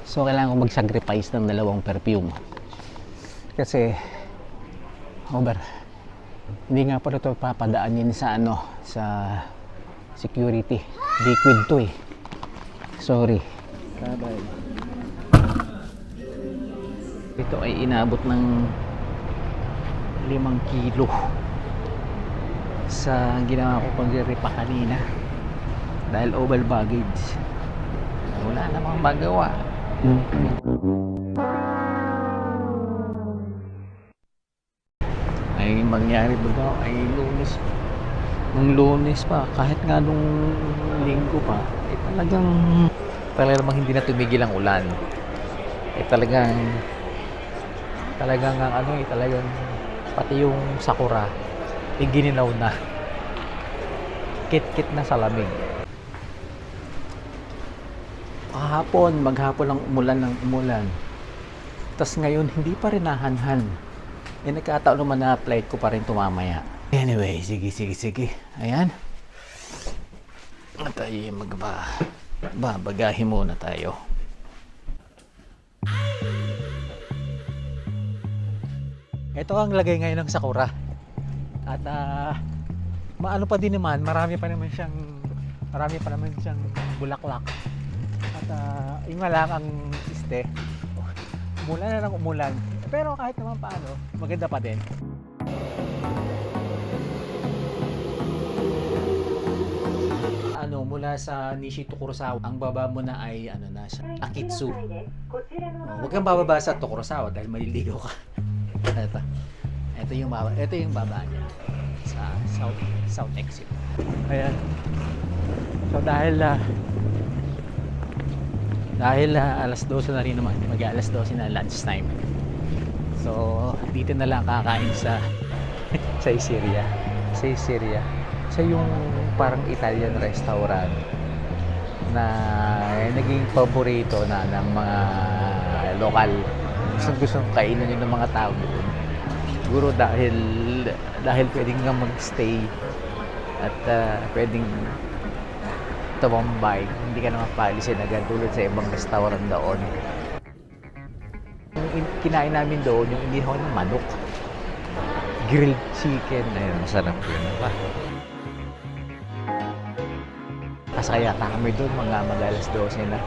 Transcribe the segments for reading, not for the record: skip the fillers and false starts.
So kailangan ko mag-sacrifice ng dalawang perfume. Kasi over. Hindi nga pala ito papadaanin sa sa security. Liquid to eh. Sorry. Bye-bye. Ito ay inabot ng 5 kilo sa ginawa ko pag-repa kanina dahil over baggage. Wala namang magawa. Ay mangyari ba daw ay Lunes, nung Lunes pa, kahit nga nung Linggo pa, ay talagang hindi na tumigil ang ulan. Ay talagang pati yung sakura ay gininaw na, kit-kit na sa lamig. Maghapon lang umulan. Tapos ngayon hindi pa rin nahanhan. Nagkataon naman na flight ko pa rin tumamaya. Anyway, sige. Ayan. At tayo babagahin muna tayo. Ito ang lagay ngayon ng sakura. At maano pa din naman, marami pa naman siyang bulaklak. At yung nga lang ang umulan na ng umulan. Pero kahit naman paano, maganda pa din. Mula sa Nishi Tokurosawa, ang baba mo na ay Akitsu. Huwag kang bababa sa Tokurosawa dahil maliligaw ka. Ito yung baba niya sa South Exit. Ayan. So dahil alas 12 na rin naman, mag-alas 12 na lunch time. So dito na lang kakain sa Syria. Sa yung parang Italian restaurant na naging paborito na ng mga lokal. Gustong kainin yun ng mga tao doon. Siguro dahil pwedeng nga mag-stay at pwedeng tumambay, hindi ka naman paalisin agad tulad sa ibang restaurant doon. Yung kinain namin doon, yung inihaw ng manok, grilled chicken, ayun, masarap yun. Kaya kami doon mga mag-alas 12 na.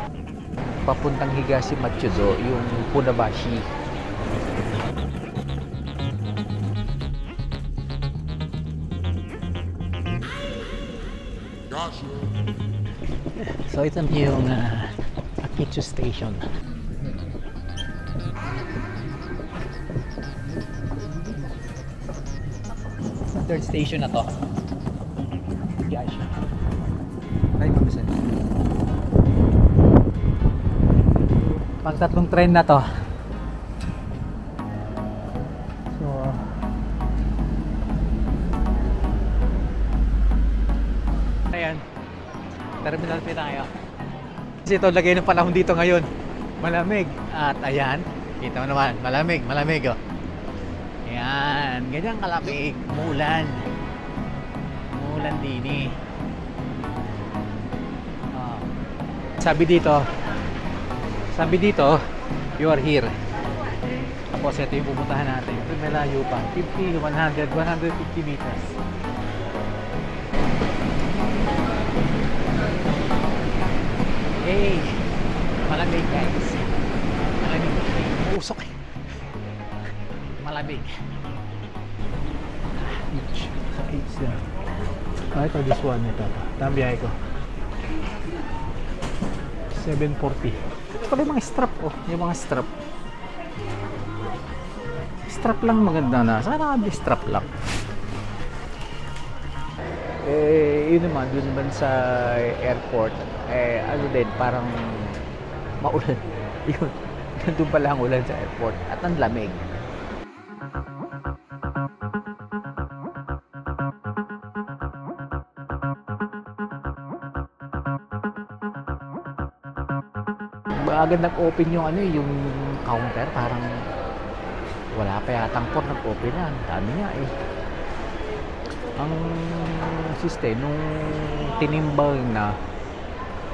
Papuntang Higashi-Machudo, yung Funabashi. So ito yung Akitsu Station. Third station na to. Higashi. Ay, mabisan. Pagtatlong train na to. So ayan, terminal pa tayo. Kasi ito lagay ng panahon dito ngayon, malamig. At ayan, kita mo naman, malamig oh. Ayan, ganyan kalamig. Umulan din eh. Sabi dito, you are here. Tapos ito yung pupuntahan natin. Ito malayo pa, 50, 100, 150 meters. Hey, malamig guys. Malamig. Usok eh. Malamig. Beach. Sa beach na. Ito, this one. Ito. Ito biyahe ko. 740. Ito yung mga strap oh. Yung mga strap. Strap lang maganda na. Sana may strap lang. Yun naman, dun naman sa airport. Ano din, parang maulan. Yun. Doon pala ang ulan sa airport. At ang lamig. Agad nag-open yung yung counter, parang wala pa yatang port, nag-open na. Dami nga eh. Ang system nung tinimbang na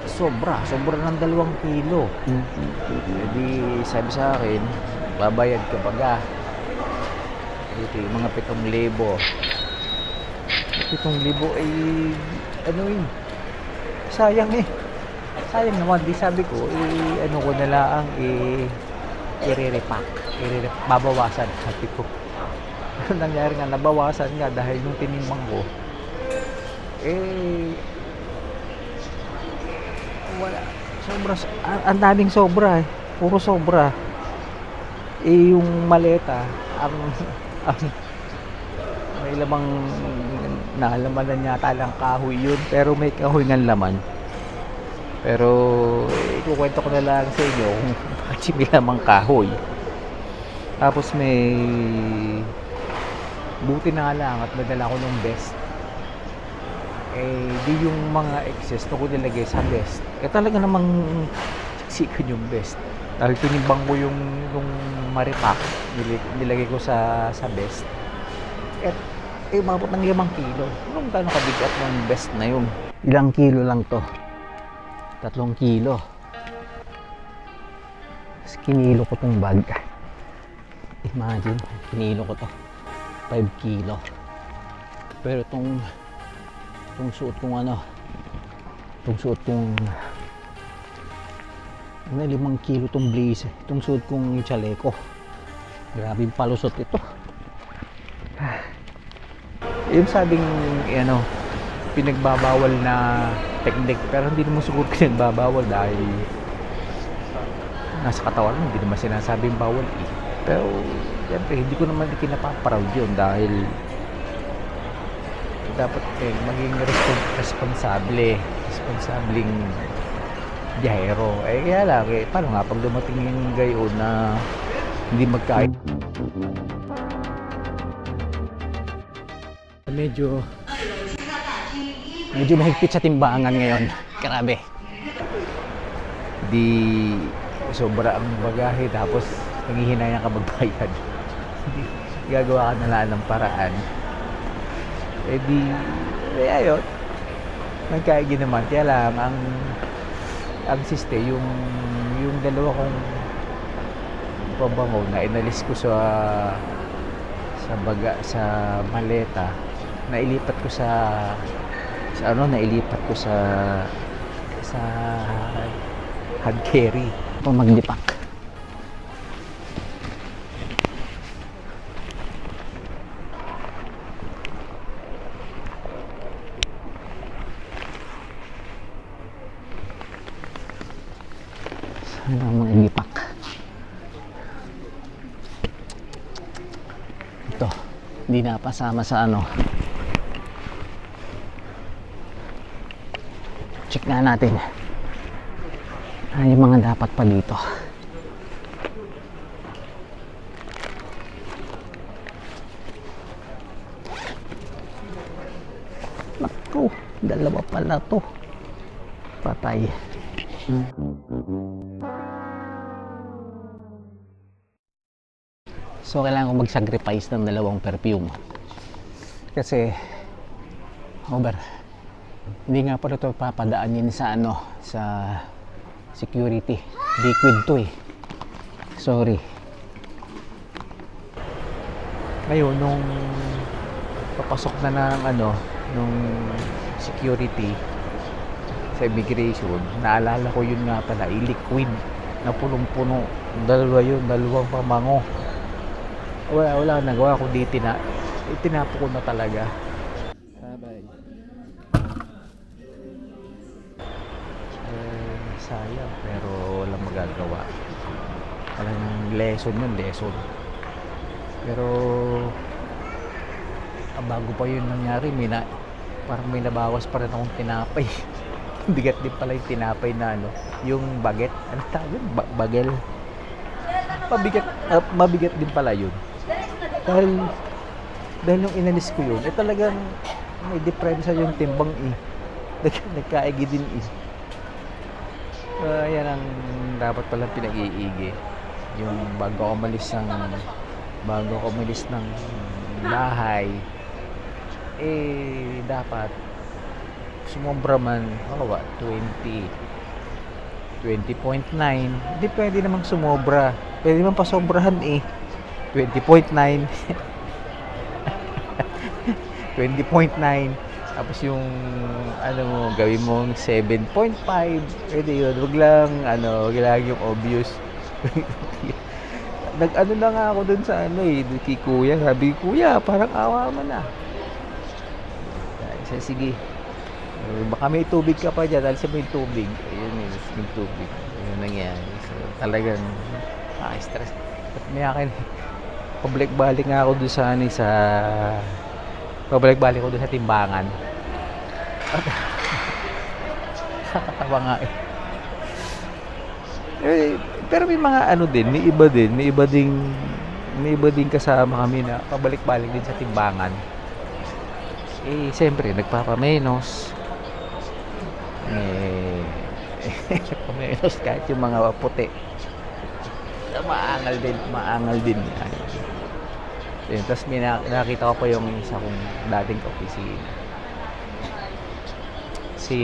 sobra ng 2 kilo. Hindi sabi sa akin, babayad ka baga. Ito yung mga 7,000. 7,000 ay ano yun, sayang sayang naman. Di sabi ko ano ko na lang i-repack, babawasan. Sabi ko ano nangyari nga, nabawasan nga dahil nung tinimbang ko wala, sobra, ang daming sobra puro sobra. Yung maleta ang may lamang nalamanan yata lang kahoy yun, pero may kahoy ng laman. Pero ikukwento ko na lang sa inyo kung bakit may lamang kahoy. Tapos may buti na lang at nadala ko ng best. Di yung mga excess na ko nilagay sa best, talaga namang siksikan yung best. Dahil tinimbang ko yung maripak, nilagay ko sa best. Umabot ng 5 kilo. Anong gano'ng kabigat ng best na yun? Ilang kilo lang to? 3 kilo. Tapos kinilo ko tong bag. Imagine, kinilo ko to. 5 kilo. Pero itong suot kong itong suot kong 5 kilo tong blazer. Itong suot kong chaleco. Grabe yung palusot ito. Yung sabing pinagbabawal na technique, pero hindi naman siguro pinagbabawal dahil nasa katawan mo, hindi naman sinasabing bawal Pero siyempre hindi ko naman kinapaproud yun dahil dapat maging responsableng biyahero. Kaya lang paano nga pag dumating yung gayon na hindi magkain, medyo mahigpit sa timbangan ngayon. Grabe. Di sobra ang bagahe tapos nangihinayang ka magbayad. Gagawa ka na lang ng paraan. Ayun. Magkaigi naman. Kaya lang ang siste yung dalawa kong pabango na inalis ko sa maleta, nailipat ko sa hand carry. Ito maglipak. Sana maglipak. Ito, hindi napasama sa check na natin yung mga dapat pa dito. Naku, dalawa pala to. Patay. So kailangan ko mag-sacrifice ng 2 perfume kasi hindi nga pala ito papadaanin sa sa security. Liquid to sorry. Ngayon nung papasok na ng nung security sa immigration, naalala ko yun nga pala, liquid na punong-puno. 2 yun, 2 pamango. Wala nagawa ko dito na itinapo ko na talaga. Sabay. Sayang, pero walang magagawa. Walang lesson yun, pero bago pa yun nangyari, parang may nabawas pa rin akong tinapay. Bigat din pala yung tinapay na yung baget, tawag? Bagel. Mabigat din pala yun. Dahil nung inalis ko yun, talagang may diferensya yung timbang nagkaigi din yan ang dapat pala pinag-iigi. Yung bago ako umalis ng bahay, dapat sumobra man 20 20.9. Hindi pwede namang sumobra. Pwede naman pasobrahan eh. 20.9. 20.9. Tapos yung ano mo, gawin mong 7.5. Pwede yun. Wag lang yung obvious. Nag-ano na nga ako dun sa dun kay kuya. Sabi, kuya, parang awa mo na. Sige. Baka may tubig ka pa dyan. Dahil siya may tubig. Ayun may tubig. Ayun nangyari. So, talagang stress. At may akin, pabalik-balik nga ako dun sa pabalik-balik ko dun sa timbangan. Nakakatawa nga eh. Pero may mga may iba ding kasama kami na pabalik-balik din sa timbangan. Siyempre nagpapamenos. Pamenos kahit yung mga puti. Maangal din. Tapos may nakita ko pa yung isa kong dating opisina. Si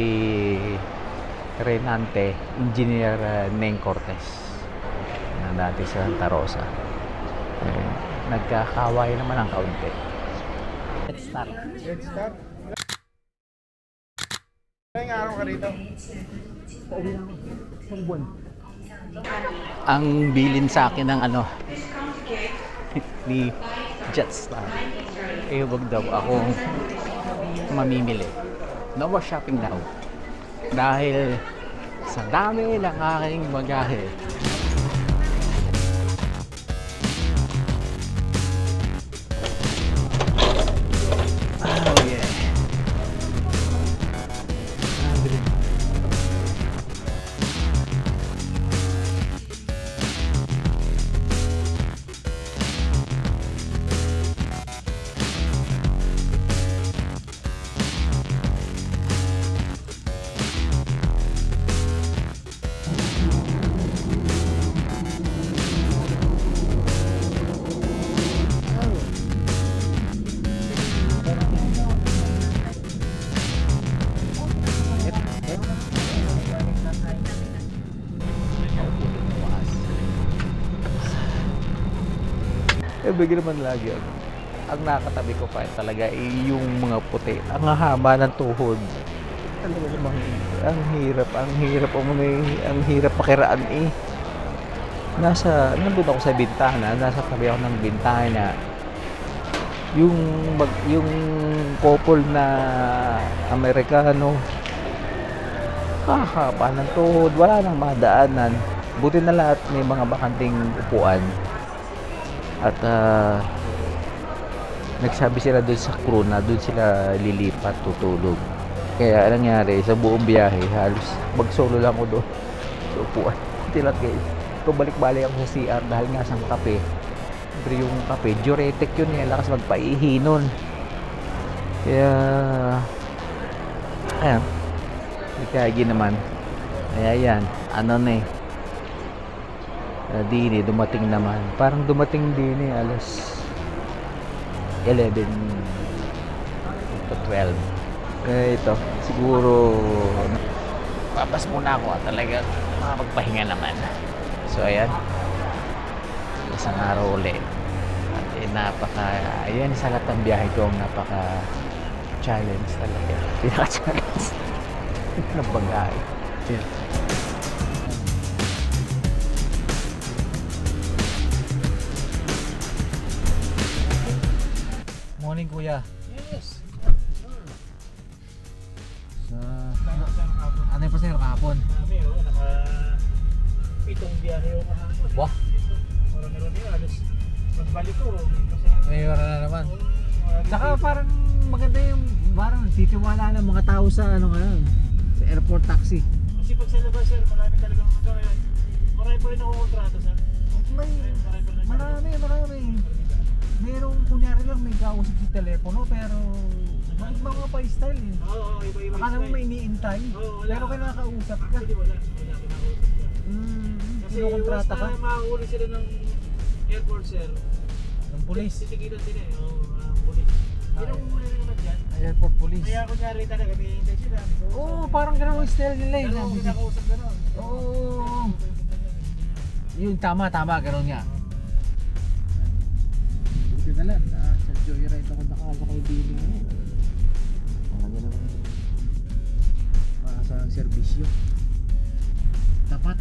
Renante, Engineer Neng Cortez na dati sa Santa Rosa. Nagkakaway naman ang kaunti. Let's start. Ilang araw ka rito? Isang buwan. Ang bilin sa akin ng ni Jetstar, wag daw akong mamimili. No more shopping now. Dahil sa dami ng aking bagahe. Oh yeah. Bigyan naman lagi ang nakatabi ko pa talaga yung mga puti, ang haba ng tuhod. Talaga namang ang hirap makiraan eh. Nandun ako sa bintana, nasa tabi ako ng bintana. Yung couple na Amerikano, haba ng tuhod, wala nang madaanan. Buti na lahat may mga bakanting upuan. At nagsabi sila doon sa crew na doon sila lilipat, tutulog. Kaya nangyari sa buong biyahe, halos mag-solo lang ako doon sa upuan. Tilat guys, pabalik-balik ako sa CR dahil nga sa kape. Pero yung kape, diuretic yun eh, lakas magpaihi nun. Kaya ayan, ikagi naman. Kaya yan, dini dumating naman. Parang dumating din alas 11 to 12. Kaya ito, siguro papas muna ako at talagang makapagpahinga naman. So ayan, isang araw ulit. At ayan sa lahat ng biyahe ko, napaka challenge talaga. Pinaka-challenge ng bagay. Morning kuya. Yes. Ano yung pasero kahapon? Pitong biyahe yung kahapon. Wah? Marami alas. Pagbalik ko, May oras na naman. Saka parang maganda yung parang titiwala ng mga tao sa sa airport taxi. Kasi pag sa labas sir, marami talagang ngayon. Marami pa rin ako kontrata sir. Marami. Merong kunyari lang may kausap si telepono pero mga pa-style eh. Oo, iba-iba. Akala mo may iniintay, pero kinakausap ka. Hindi wala kinakausap ka. Kasi Kinukontrata ka? makahuli sila ng airport sir. Ng pulis. Titigilan din eh, pulis. Pinanguhuli rin naman dyan. Airport police. Kaya kunyari talaga, may hintay sila. Oo, parang ganun yung style nila eh. Pero kung kinakausap ka nun. Oo. Yun, tama, ganun nga. Buti na lang, sa Joyride ako nakasakay billing ngayon. Ano naman. Makasang serbisyo. Tapat.